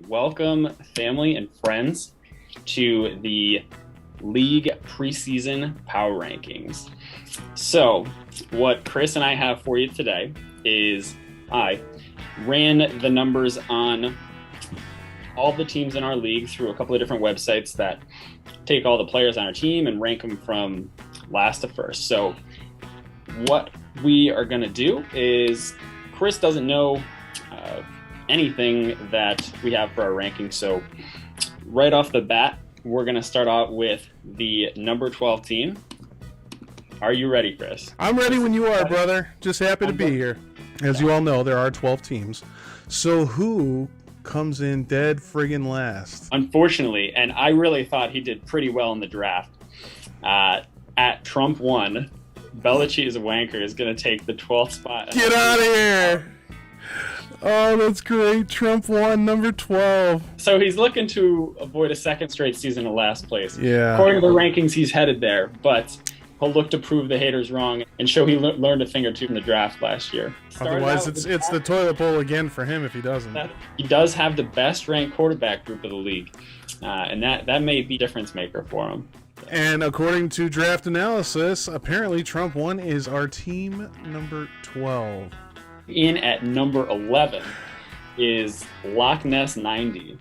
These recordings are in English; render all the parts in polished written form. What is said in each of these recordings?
welcome family and friends to the league preseason power rankings. So what Chris and I have for you today is I ran the numbers on all the teams in our league through a couple of different websites that take all the players on our team and rank them from last to first. So what we are going to do is Chris doesn't know anything that we have for our rankings. So right off the bat, we're going to start out with the number 12 team. Are you ready, Chris? I'm ready when you are, brother. Just happy to be here. As you all know, there are 12 teams. So who comes in dead friggin' last? Unfortunately, and I really thought he did pretty well in the draft, at Trump 1, Belichick's Wanker is going to take the 12th spot. Get out of here! Oh, that's great. Trump 1, number 12. So he's looking to avoid a second straight season of last place. Yeah. According to the rankings, he's headed there, but he'll look to prove the haters wrong and show he learned a thing or two from the draft last year. Otherwise, it's the toilet bowl again for him if he doesn't. He does have the best ranked quarterback group of the league, and that may be difference maker for him. And according to draft analysis, apparently Trump 1 is our team number 12. In at number 11 is Loch Ness 90.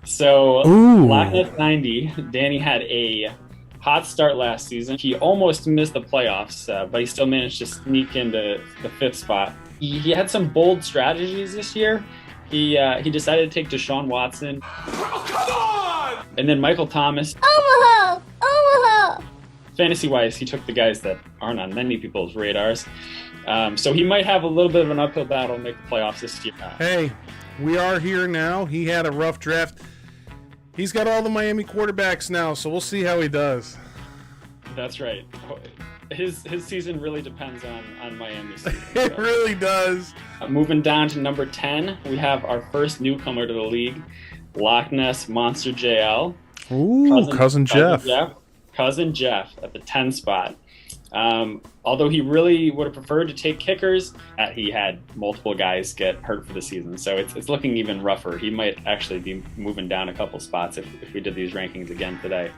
So Ooh. Loch Ness 90, Danny had a hot start last season. He almost missed the playoffs, but he still managed to sneak into the 5th spot. He had some bold strategies this year. He decided to take Deshaun Watson. Oh, come on! And then Michael Thomas. Omaha! Fantasy-wise, he took the guys that aren't on many people's radars. So he might have a little bit of an uphill battle to make the playoffs this year. Hey, we are here now. He had a rough draft. He's got all the Miami quarterbacks now, so we'll see how he does. That's right. His season really depends on Miami's season. It really does. Moving down to number 10, we have our first newcomer to the league, Loch Ness Monster JL. Ooh, cousin Jeff. Cousin Jeff at the 10 spot. Although he really would have preferred to take kickers, he had multiple guys get hurt for the season, so it's looking even rougher. He might actually be moving down a couple spots if we did these rankings again today.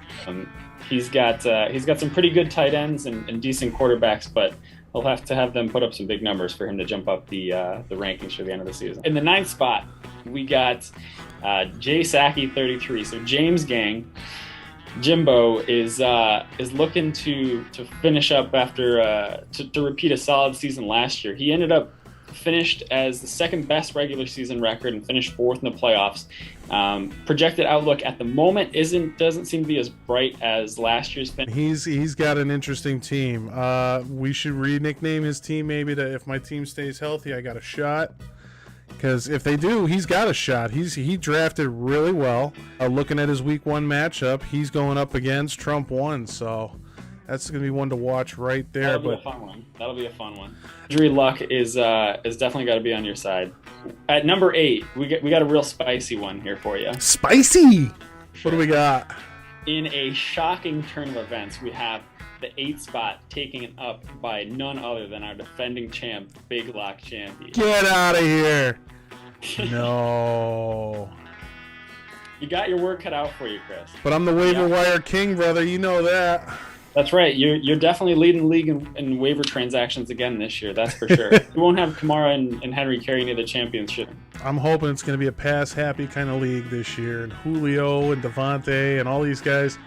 He's got some pretty good tight ends and decent quarterbacks, but he'll have to have them put up some big numbers for him to jump up the rankings for the end of the season. In the 9th spot, we got Jay Saki 33. So James Gang. Jimbo is looking to finish up after to repeat a solid season last year. He ended up finished as the second best regular season record and finished 4th in the playoffs. Projected outlook at the moment doesn't seem to be as bright as last year's finish. He's got an interesting team. We should re-nickname his team maybe to "If my team stays healthy, I got a shot." Because if they do, he's got a shot. He drafted really well. Looking at his week 1 matchup, he's going up against Trump 1, so that's going to be one to watch right there. That'll be a fun one. Injury luck is definitely got to be on your side. At number 8, we got a real spicy one here for you. Spicy! What do we got? In a shocking turn of events, we have the 8th spot taken up by none other than our defending champ, Big Lock Champion. Get out of here! No. You got your work cut out for you, Chris. But I'm the waiver wire king, brother. You know that. That's right. You're definitely leading the league in waiver transactions again this year. That's for sure. We won't have Kamara and Henry carry any of the championship. I'm hoping it's going to be a pass-happy kind of league this year. And Julio and Devontae and all these guys.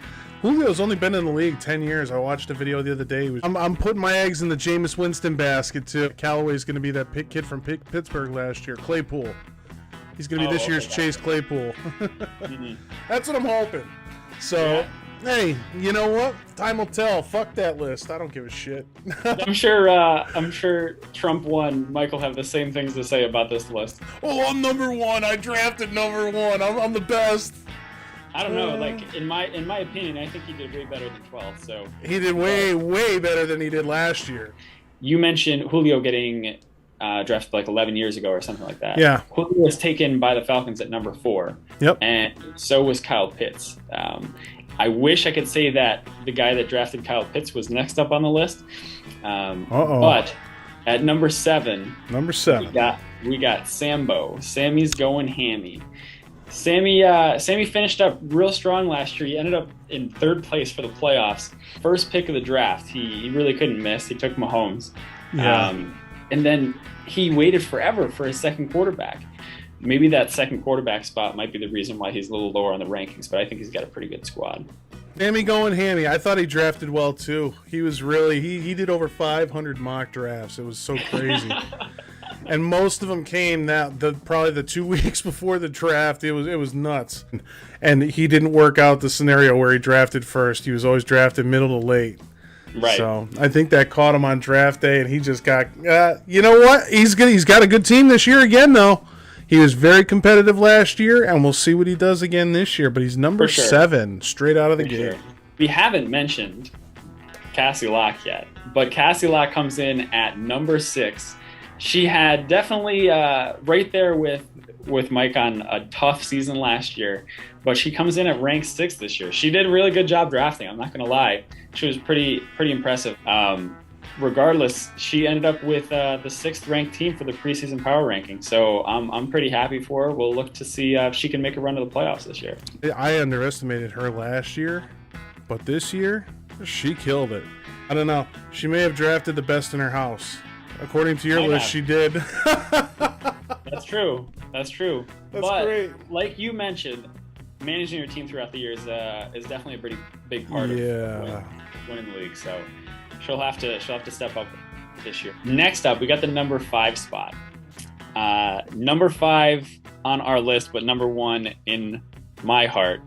Julio's only been in the league 10 years. I watched a video the other day. I'm putting my eggs in the Jameis Winston basket, too. Callaway's going to be that kid from Pittsburgh last year, Claypool. He's going to be this year's Chase Claypool. Mm-hmm. That's what I'm hoping. So, hey, you know what? Time will tell. Fuck that list. I don't give a shit. I'm sure Trump 1, Mike will have the same things to say about this list. Oh, I'm number 1. I drafted number 1. I'm the best. I don't know. Like in my opinion, I think he did way better than 12. So he did way better than he did last year. You mentioned Julio getting drafted like 11 years ago or something like that. Yeah. Julio was taken by the Falcons at number 4. Yep. And so was Kyle Pitts. I wish I could say that the guy that drafted Kyle Pitts was next up on the list. But at number 7, we got Sambo. Sammy's going hammy. Sammy finished up real strong last year. He ended up in third place for the playoffs. First pick of the draft. He really couldn't miss. He took Mahomes. Yeah. And then he waited forever for his second quarterback. Maybe that second quarterback spot might be the reason why he's a little lower on the rankings, but I think he's got a pretty good squad. Sammy going hammy. I thought he drafted well too. He was really he did over 500 mock drafts. It was so crazy. And most of them came probably the 2 weeks before the draft. It was nuts. And he didn't work out the scenario where he drafted first. He was always drafted middle to late. Right. So I think that caught him on draft day, and he just got. You know what? He's good. He's got a good team this year again, though. He was very competitive last year, and we'll see what he does again this year. But he's number 7 straight out of the gate. Sure. We haven't mentioned Cassie Locke yet, but Cassie Locke comes in at number 6. She had definitely right there with Mike on a tough season last year, but she comes in at rank 6 this year. She did a really good job drafting. I'm not going to lie. She was pretty impressive. Regardless, she ended up with the 6th ranked team for the preseason power ranking. So I'm pretty happy for her. We'll look to see if she can make a run to the playoffs this year. I underestimated her last year, but this year she killed it. I don't know. She may have drafted the best in her house. According to your list, she did. That's true. That's But, great. Like you mentioned, managing your team throughout the year is definitely a pretty big part of winning the league. So she'll have to step up this year. Next up, we got the number 5 spot. Number 5 on our list, but number 1 in my heart.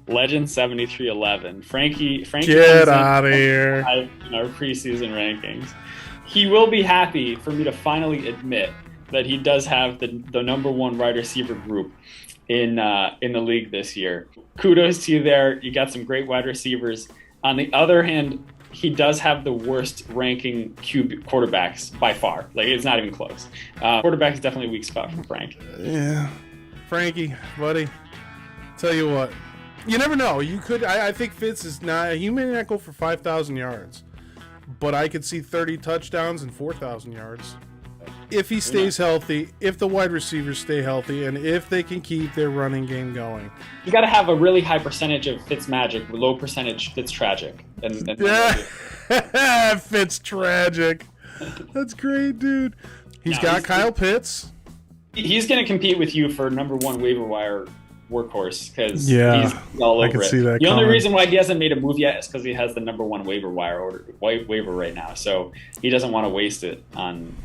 Legend 7311. Frankie get out of here. In our preseason rankings. He will be happy for me to finally admit that he does have the number 1 wide receiver group in the league this year. Kudos to you there. You got some great wide receivers. On the other hand, he does have the worst ranking quarterbacks by far. Like, it's not even close. Quarterback is definitely a weak spot for Frank. Yeah. Frankie, buddy, tell you what. You never know. You could. I think Fitz is not. He may not go for 5,000 yards, but I could see 30 touchdowns and 4,000 yards. If he stays healthy, if the wide receivers stay healthy, and if they can keep their running game going. You got to have a really high percentage of Fitz magic, low percentage Fitz tragic. Yeah, Fitz tragic. That's great, dude. He's got Kyle Pitts. He's going to compete with you for number 1 waiver wire workhorse because he's all over I can it. see that the coming. only reason why he hasn't made a move yet is because he has the number 1 waiver right now. So he doesn't want to waste it on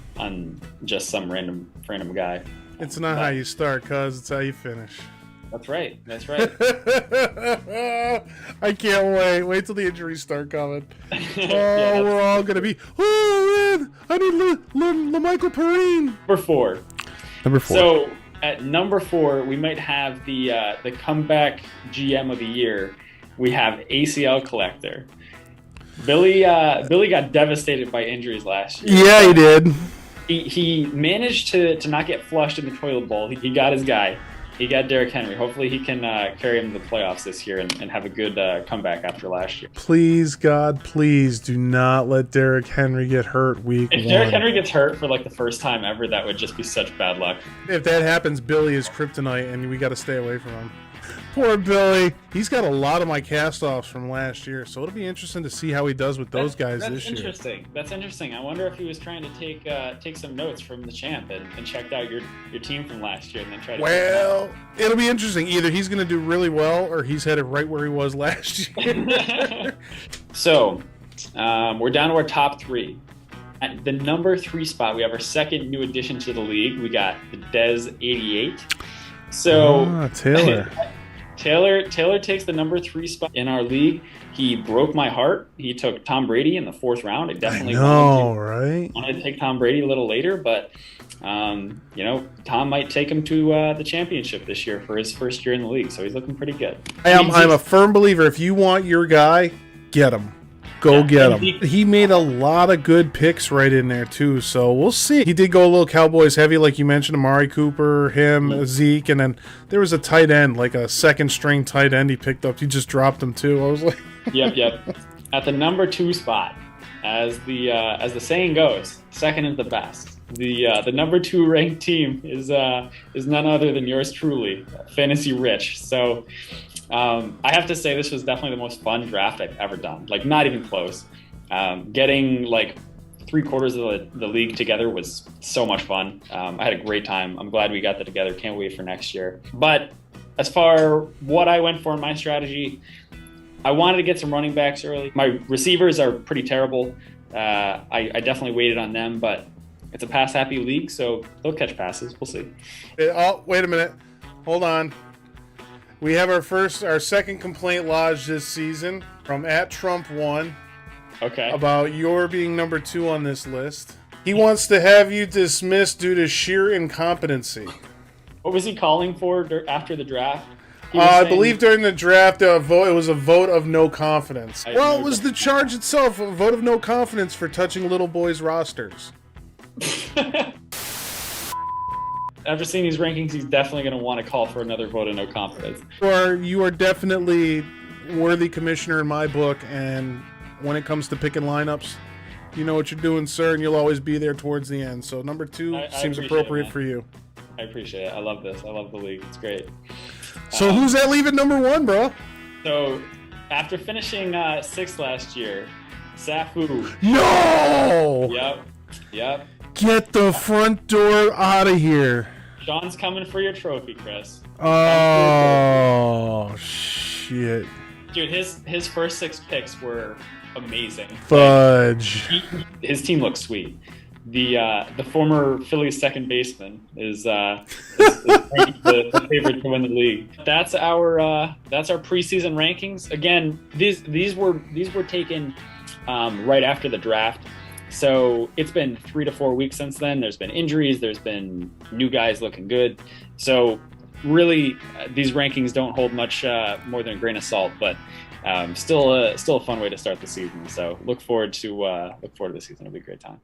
just some random guy. It's not how you start, cuz it's how you finish. That's right. I can't wait. Wait till the injuries start coming. We're all gonna be. Oh man, I need LaMichael Perrine. Number 4. So at number 4, we might have the comeback GM of the year. We have ACL collector. Billy got devastated by injuries last year. Yeah, he did. He managed to not get flushed in the toilet bowl. He got his guy. He got Derrick Henry. Hopefully he can carry him to the playoffs this year and have a good comeback after last year. Please, God, please do not let Derrick Henry get hurt week 1. If Derrick Henry gets hurt for like the first time ever, that would just be such bad luck. If that happens, Billy is kryptonite, and we got to stay away from him. Poor Billy. He's got a lot of my cast-offs from last year, so it'll be interesting to see how he does with those guys this year. That's interesting. I wonder if he was trying to take some notes from the champ and checked out your team from last year and then tried to... Well, it'll be interesting. Either he's going to do really well or he's headed right where he was last year. So, we're down to our top 3. At the number 3 spot, we have our second new addition to the league. We got the Dez 88. So Taylor. Taylor takes the number 3 spot in our league. He broke my heart. He took Tom Brady in the 4th round. I definitely wanted to take Tom Brady a little later, but Tom might take him to the championship this year for his first year in the league. So he's looking pretty good. I'm a firm believer. If you want your guy, get him. Go get him. He made a lot of good picks right in there, too, so we'll see. He did go a little Cowboys heavy, like you mentioned, Amari Cooper, Zeke, and then there was a tight end, like a second-string tight end he picked up. He just dropped him, too. I was like... Yep. At the number 2 spot, as the saying goes, second is the best. The number 2 ranked team is none other than yours truly, Fantasy Rich. So I have to say this was definitely the most fun draft I've ever done. Like, not even close. Getting like 3/4 of the league together was so much fun. I had a great time. I'm glad we got that together. Can't wait for next year. But as far what I went for in my strategy, I wanted to get some running backs early. My receivers are pretty terrible. I definitely waited on them, but it's a pass-happy league, so they'll catch passes. We'll see. Oh, wait a minute. Hold on. We have our second complaint lodged this season from @Trump1. Okay. About your being number 2 on this list. He wants to have you dismissed due to sheer incompetency. What was he calling for after the draft? I believe during the draft, it was a vote of no confidence. Well, it was the charge itself, a vote of no confidence for touching little boys' rosters. After seeing these rankings, he's definitely going to want to call for another vote of no confidence. You are definitely worthy commissioner in my book, and when it comes to picking lineups, you know what you're doing, sir, and you'll always be there towards the end. So number 2 seems appropriate for you. I appreciate it. I love this. I love the league. It's great. So who's that leaving number 1, bro? So after finishing 6th last year, Safu. No! Yep. Get the front door out of here. Sean's coming for your trophy, Chris. Oh, shit. Dude, his first 6 picks were amazing. Fudge. His team looks sweet. The former Phillies second baseman is the favorite to win the league. That's our preseason rankings. Again, these were taken right after the draft. So it's been 3 to 4 weeks since then. There's been injuries. There's been new guys looking good. So really, these rankings don't hold much more than a grain of salt, but still a fun way to start the season. So look forward to the season. It'll be a great time.